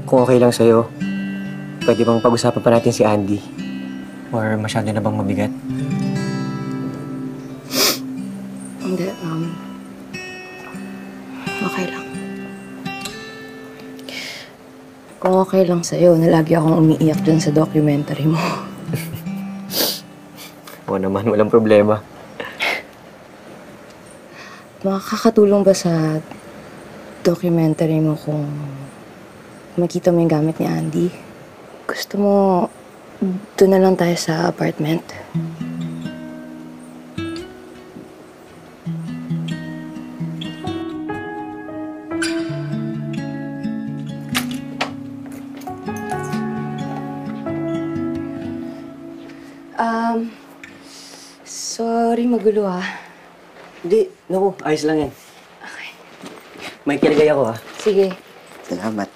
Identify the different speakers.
Speaker 1: kung okay lang sa'yo, pwede bang pag-usapan pa natin si Andy? Or masyado na bang mabigat?
Speaker 2: Hindi, okay lang. Kung okay lang sa'yo, na lagi akong umiiyak dun sa documentary mo.
Speaker 1: Oo naman, walang problema.
Speaker 2: Makakatulong ba sa documentary mo kung makita mo yung gamit ni Andy? Gusto mo, doon na lang tayo sa apartment? Sorry, magulo ah.
Speaker 1: Hindi, naku, ayos lang yan.
Speaker 2: Okay.
Speaker 1: May kilagay ako, ha?
Speaker 2: Sige.
Speaker 1: Salamat.